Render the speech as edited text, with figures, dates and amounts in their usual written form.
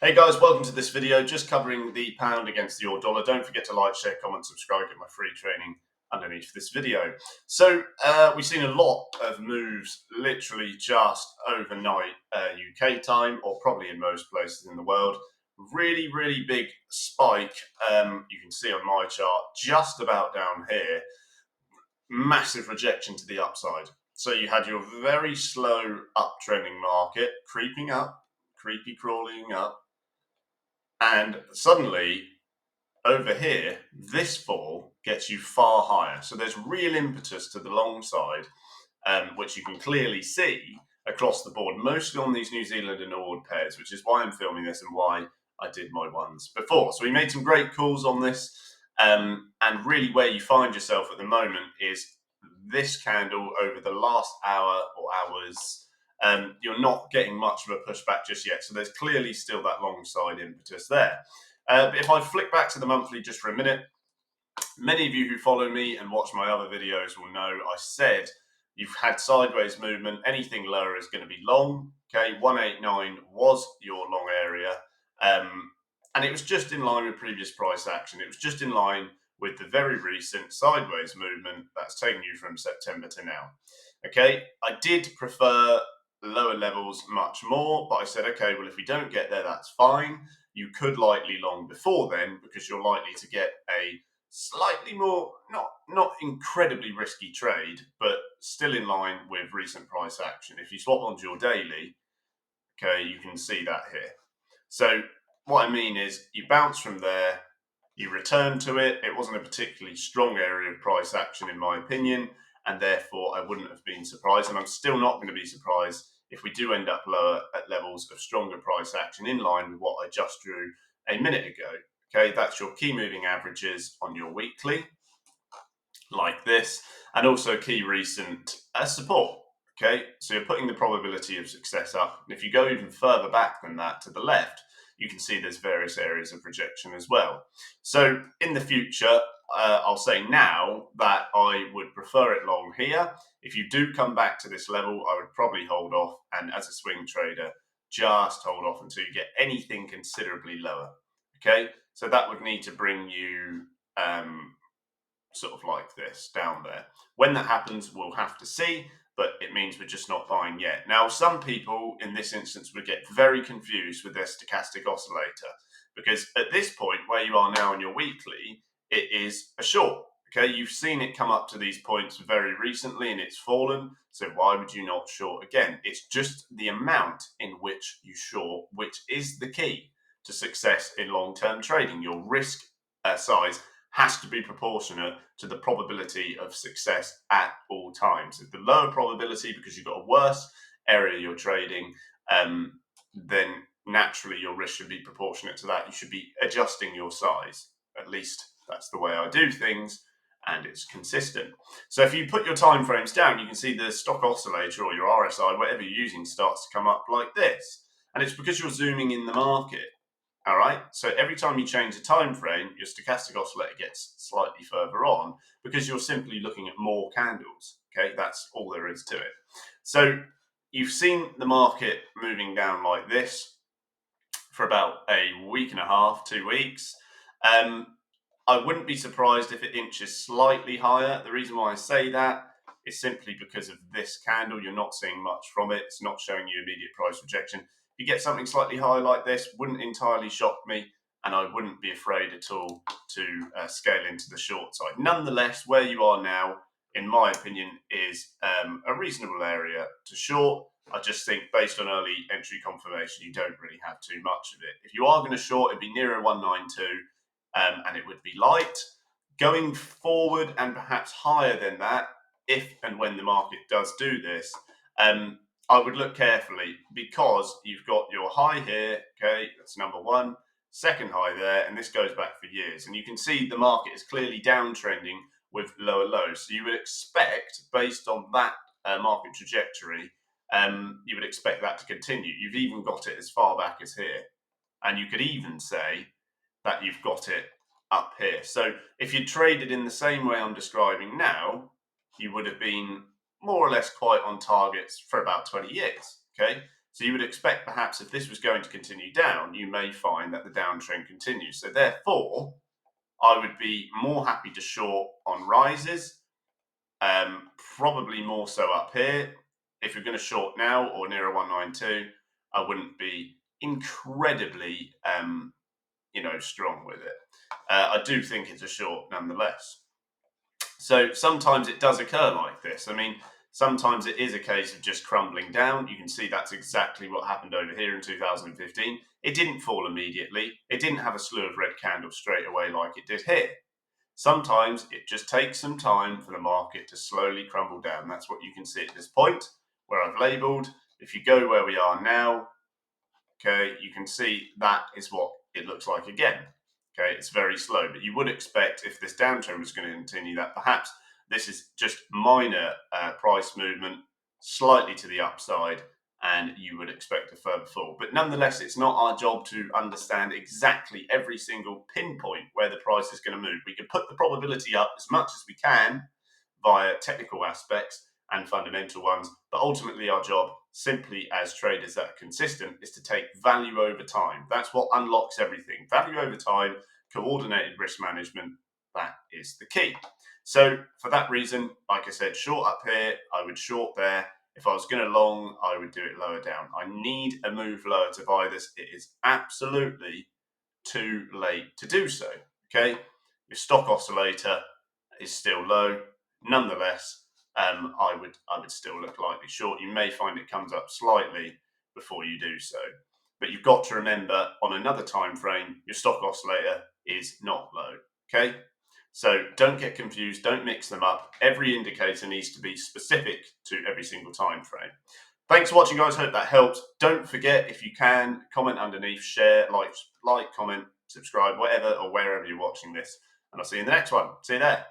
Hey guys, welcome to this video, just covering the pound against the euro dollar. Don't forget to like, share, comment, subscribe, get my free training underneath this video. So we've seen a lot of moves literally just overnight UK time, or probably in most places in the world. Really big spike, you can see on my chart, just about down here. Massive rejection to the upside. So you had your very slow uptrending market creeping up, creepy crawling up. And suddenly, over here, this fall gets you far higher. So there's real impetus to the long side, which you can clearly see across the board, mostly on these New Zealand and AUD pairs, which is why I'm filming this and why I did my ones before. So we made some great calls on this. And really where you find yourself at the moment is this candle over the last hour or hours. You're not getting much of a pushback just yet. So there's clearly still that long side impetus there. But if I flick back to the monthly just for a minute, many of you who follow me and watch my other videos will know I said you've had sideways movement. Anything lower is going to be long. Okay, 189 was your long area. And it was just in line with previous price action. It was just in line with the very recent sideways movement that's taken you from September to now. Okay, I did prefer lower levels much more, but I said, okay, well, if we don't get there, that's fine. You could likely long before then, because you're likely to get a slightly more, not incredibly risky trade, but still in line with recent price action. If you swap onto your daily, okay, you can see that here. So what I mean is you bounce from there, you return to it. It wasn't a particularly strong area of price action, in my opinion, and therefore I wouldn't have been surprised, and I'm still not going to be surprised if we do end up lower at levels of stronger price action in line with what I just drew a minute ago. Okay, that's your key moving averages on your weekly, like this, and also key recent support. Okay, so you're putting the probability of success up. And if you go even further back than that to the left, you can see there's various areas of rejection as well. So in the future, I'll say now that I would prefer it long here. If you do come back to this level, I would probably hold off, and as a swing trader, just hold off until you get anything considerably lower. Okay, so that would need to bring you sort of like this down there. When that happens, we'll have to see, but it means we're just not buying yet. Now, some people in this instance would get very confused with their stochastic oscillator, because at this point where you are now in your weekly, it is a short. Okay, you've seen it come up to these points very recently and it's fallen, so why would you not short again? It's just the amount in which you short, which is the key to success in long-term trading. Your risk size has to be proportionate to the probability of success at all times. If the lower probability, because you've got a worse area you're trading, then naturally your risk should be proportionate to that. You should be adjusting your size. At least that's the way I do things, and it's consistent. So if you put your time frames down, you can see the stock oscillator or your RSI, whatever you're using, starts to come up like this. And it's because you're zooming in the market. All right, so every time you change the time frame, your stochastic oscillator gets slightly further on because you're simply looking at more candles. Okay, that's all there is to it. So you've seen the market moving down like this for about a week and a half, 2 weeks. I wouldn't be surprised if it inches slightly higher. The reason why I say that is simply because of this candle. You're not seeing much from it. It's not showing you immediate price rejection. If you get something slightly higher like this, wouldn't entirely shock me, and I wouldn't be afraid at all to scale into the short side. Nonetheless, where you are now, in my opinion, is a reasonable area to short. I just think based on early entry confirmation, you don't really have too much of it. If you are going to short, it'd be nearer 192, and it would be light. Going forward and perhaps higher than that, if and when the market does do this, I would look carefully, because you've got your high here, okay, that's number one, second high there, and this goes back for years. And you can see the market is clearly downtrending with lower lows. So you would expect, based on that market trajectory, you would expect that to continue. You've even got it as far back as here. And you could even say that you've got it up here. So if you traded in the same way I'm describing now, you would have been more or less quite on targets for about 20 years. Okay, So you would expect perhaps if this was going to continue down, you may find that the downtrend continues. So therefore, I would be more happy to short on rises, probably more so up here. If you're going to short now or near a 192, I wouldn't be incredibly, strong with it. I do think it's a short nonetheless. So sometimes it does occur like this. I mean, sometimes it is a case of just crumbling down. You can see that's exactly what happened over here in 2015. It didn't fall immediately. It didn't have a slew of red candles straight away like it did here. Sometimes it just takes some time for the market to slowly crumble down. That's what you can see at this point where I've labeled. If you go where we are now, okay, you can see that is what it looks like again. Okay, it's very slow, but you would expect if this downtrend was going to continue that perhaps this is just minor price movement, slightly to the upside, and you would expect a further fall. But nonetheless, it's not our job to understand exactly every single pinpoint where the price is going to move. We can put the probability up as much as we can via technical aspects and fundamental ones, but ultimately our job, simply as traders that are consistent, is to take value over time. That's what unlocks everything. Value over time, coordinated risk management, that is the key. So for that reason, like I said, short up here, I would short there. If I was going to long, I would do it lower down. I need a move lower to buy this. It is absolutely too late to do so. Okay, your stock oscillator is still low. Nonetheless, I would still look lightly short. You may find it comes up slightly before you do so, but you've got to remember on another time frame, your stock oscillator is not low. Okay, so don't get confused. Don't mix them up. Every indicator needs to be specific to every single time frame. Thanks for watching, guys. Hope that helped. Don't forget, if you can, comment underneath, share, like, comment, subscribe, whatever or wherever you're watching this. And I'll see you in the next one. See you there.